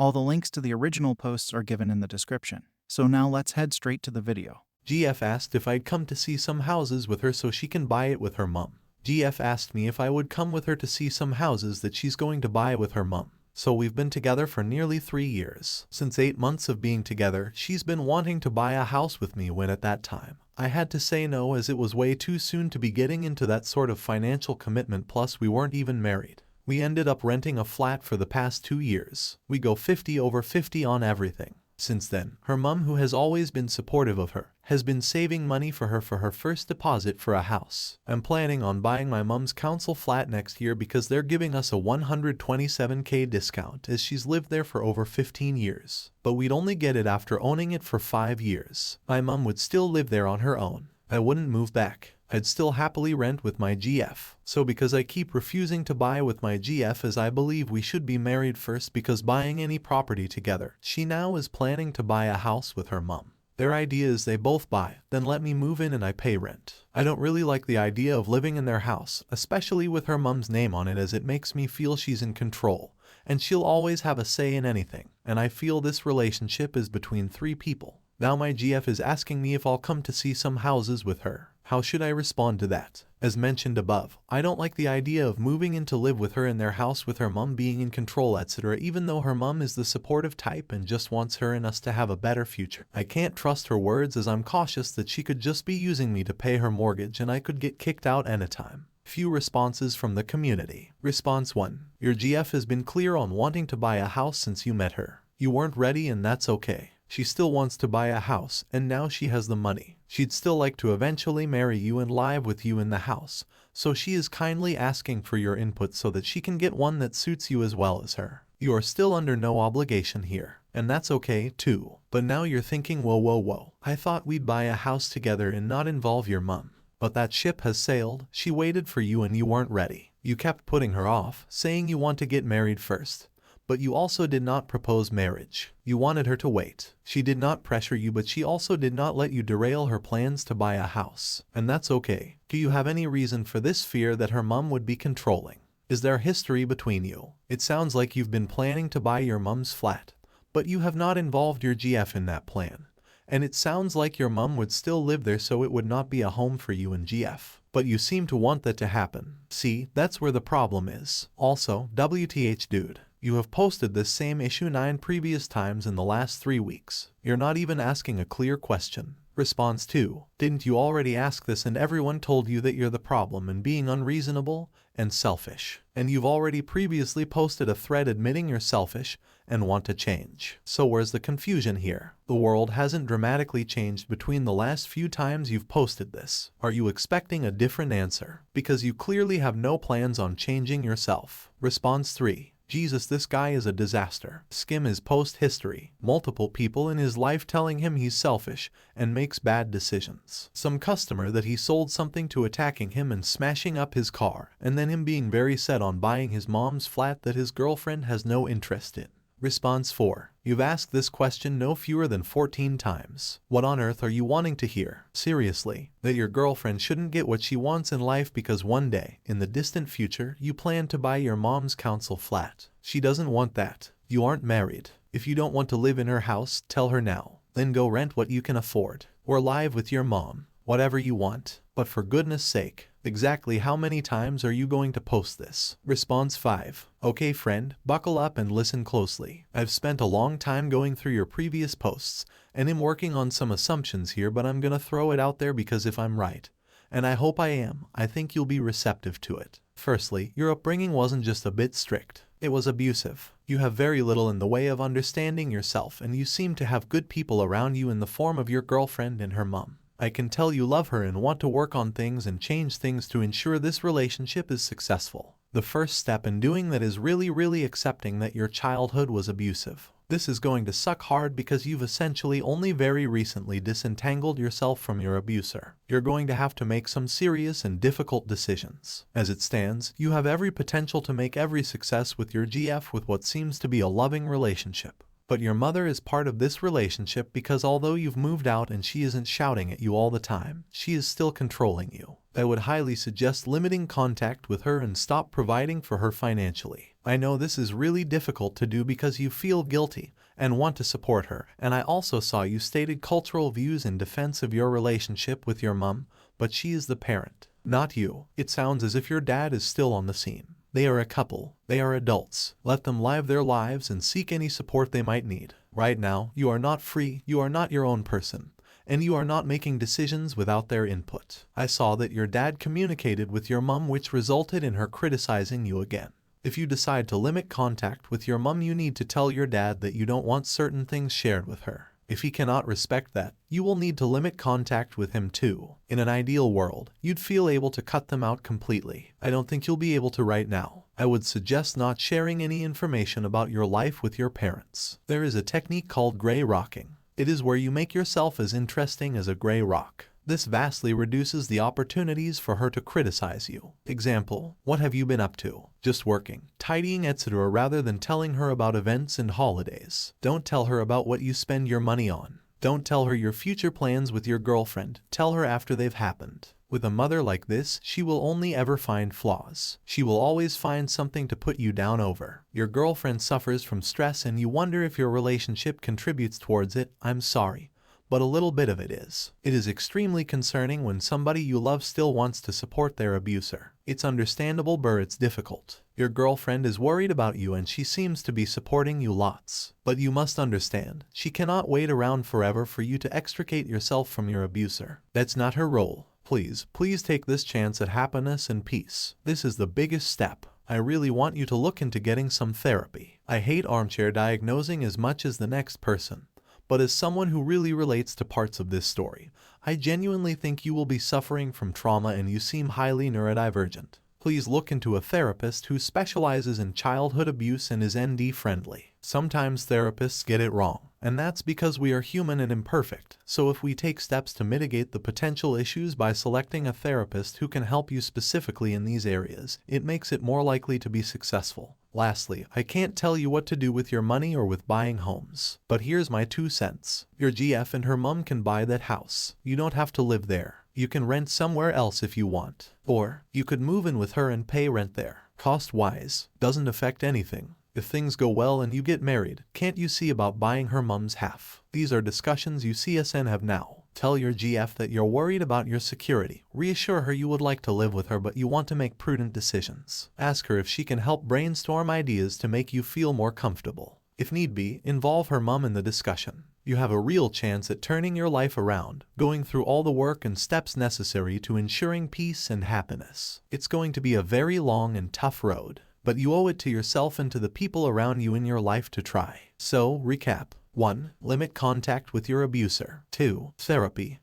All the links to the original posts are given in the description. So now let's head straight to the video. GF asked if I'd come to see some houses with her so she can buy it with her mum. GF asked me if I would come with her to see some houses that she's going to buy with her mum. So we've been together for nearly 3 years. Since 8 months of being together, she's been wanting to buy a house with me when at that time I had to say no as it was way too soon to be getting into that sort of financial commitment, plus we weren't even married. We ended up renting a flat for the past 2 years. We go 50/50 on everything. Since then, her mum, who has always been supportive of her, has been saving money for her first deposit for a house. I'm planning on buying my mum's council flat next year because they're giving us a 127K discount as she's lived there for over 15 years. But we'd only get it after owning it for 5 years. My mum would still live there on her own. I wouldn't move back. I'd still happily rent with my GF. So because I keep refusing to buy with my GF as I believe we should be married first because buying any property together, she now is planning to buy a house with her mum. Their idea is they both buy, then let me move in and I pay rent. I don't really like the idea of living in their house, especially with her mum's name on it, as it makes me feel she's in control, and she'll always have a say in anything, and I feel this relationship is between 3 people. Now my GF is asking me if I'll come to see some houses with her. How should I respond to that? As mentioned above, I don't like the idea of moving in to live with her in their house with her mum being in control, etc. Even though her mum is the supportive type and just wants her and us to have a better future. I can't trust her words as I'm cautious that she could just be using me to pay her mortgage and I could get kicked out anytime. Few responses from the community. Response 1. Your GF has been clear on wanting to buy a house since you met her. You weren't ready and that's okay. She still wants to buy a house, and now she has the money. She'd still like to eventually marry you and live with you in the house, so she is kindly asking for your input so that she can get one that suits you as well as her. You are still under no obligation here, and that's okay too. But now you're thinking, whoa, I thought we'd buy a house together and not involve your mum. But that ship has sailed. She waited for you and you weren't ready. You kept putting her off, saying you want to get married first. But you also did not propose marriage. You wanted her to wait. She did not pressure you, but she also did not let you derail her plans to buy a house. And that's okay. Do you have any reason for this fear that her mum would be controlling? Is there history between you? It sounds like you've been planning to buy your mum's flat, but you have not involved your GF in that plan. And it sounds like your mum would still live there, so it would not be a home for you and GF. But you seem to want that to happen. See, that's where the problem is. Also, WTH dude. You have posted this same issue 9 previous times in the last 3 weeks. You're not even asking a clear question. Response 2. Didn't you already ask this and everyone told you that you're the problem and being unreasonable and selfish? And you've already previously posted a thread admitting you're selfish and want to change. So where's the confusion here? The world hasn't dramatically changed between the last few times you've posted this. Are you expecting a different answer? Because you clearly have no plans on changing yourself. Response 3. Jesus, this guy is a disaster. Skim his post history. Multiple people in his life telling him he's selfish and makes bad decisions. Some customer that he sold something to attacking him and smashing up his car, and then him being very set on buying his mom's flat that his girlfriend has no interest in. Response 4. You've asked this question no fewer than 14 times. What on earth are you wanting to hear? Seriously, that your girlfriend shouldn't get what she wants in life because one day, in the distant future, you plan to buy your mom's council flat. She doesn't want that. You aren't married. If you don't want to live in her house, tell her now. Then go rent what you can afford, or live with your mom. Whatever you want. But for goodness sake, exactly how many times are you going to post this? Response 5. Okay friend, buckle up and listen closely. I've spent a long time going through your previous posts, and I'm working on some assumptions here, but I'm gonna throw it out there because if I'm right, and I hope I am, I think you'll be receptive to it. Firstly, your upbringing wasn't just a bit strict. It was abusive. You have very little in the way of understanding yourself, and you seem to have good people around you in the form of your girlfriend and her mum. I can tell you love her and want to work on things and change things to ensure this relationship is successful. The first step in doing that is really accepting that your childhood was abusive. This is going to suck hard because you've essentially only very recently disentangled yourself from your abuser. You're going to have to make some serious and difficult decisions. As it stands, you have every potential to make every success with your GF with what seems to be a loving relationship. But your mother is part of this relationship because although you've moved out and she isn't shouting at you all the time, she is still controlling you. I would highly suggest limiting contact with her and stop providing for her financially. I know this is really difficult to do because you feel guilty and want to support her, and I also saw you stated cultural views in defense of your relationship with your mom, but she is the parent, not you. It sounds as if your dad is still on the scene. They are a couple. They are adults. Let them live their lives and seek any support they might need. Right now, you are not free, you are not your own person, and you are not making decisions without their input. I saw that your dad communicated with your mom, which resulted in her criticizing you again. If you decide to limit contact with your mom, you need to tell your dad that you don't want certain things shared with her. If he cannot respect that, you will need to limit contact with him too. In an ideal world, you'd feel able to cut them out completely. I don't think you'll be able to right now. I would suggest not sharing any information about your life with your parents. There is a technique called gray rocking. It is where you make yourself as interesting as a gray rock. This vastly reduces the opportunities for her to criticize you. Example, what have you been up to? Just working, tidying, etc. rather than telling her about events and holidays. Don't tell her about what you spend your money on. Don't tell her your future plans with your girlfriend. Tell her after they've happened. With a mother like this, she will only ever find flaws. She will always find something to put you down over. Your girlfriend suffers from stress and you wonder if your relationship contributes towards it. I'm sorry, but a little bit of it is. It is extremely concerning when somebody you love still wants to support their abuser. It's understandable, but it's difficult. Your girlfriend is worried about you and she seems to be supporting you lots. But you must understand, she cannot wait around forever for you to extricate yourself from your abuser. That's not her role. Please take this chance at happiness and peace. This is the biggest step. I really want you to look into getting some therapy. I hate armchair diagnosing as much as the next person. But as someone who really relates to parts of this story, I genuinely think you will be suffering from trauma and you seem highly neurodivergent. Please look into a therapist who specializes in childhood abuse and is ND friendly. Sometimes therapists get it wrong, and that's because we are human and imperfect. So if we take steps to mitigate the potential issues by selecting a therapist who can help you specifically in these areas, it makes it more likely to be successful. Lastly, I can't tell you what to do with your money or with buying homes. But here's my 2 cents. Your GF and her mom can buy that house. You don't have to live there. You can rent somewhere else if you want. Or, you could move in with her and pay rent there. Cost-wise, doesn't affect anything. If things go well and you get married, can't you see about buying her mom's half? These are discussions you CSN have now. Tell your GF that you're worried about your security. Reassure her you would like to live with her but you want to make prudent decisions. Ask her if she can help brainstorm ideas to make you feel more comfortable. If need be, involve her mom in the discussion. You have a real chance at turning your life around, going through all the work and steps necessary to ensuring peace and happiness. It's going to be a very long and tough road, but you owe it to yourself and to the people around you in your life to try. So, recap. 1. Limit contact with your abuser. 2. Therapy,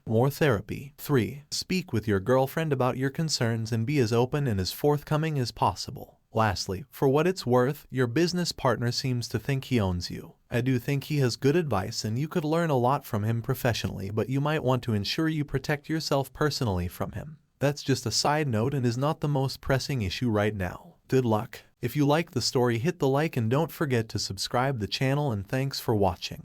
more therapy. 3. Speak with your girlfriend about your concerns and be as open and as forthcoming as possible. Lastly, for what it's worth, your business partner seems to think he owns you. I do think he has good advice and you could learn a lot from him professionally, but you might want to ensure you protect yourself personally from him. That's just a side note and is not the most pressing issue right now. Good luck. If you like the story, hit the like and don't forget to subscribe the channel, and thanks for watching.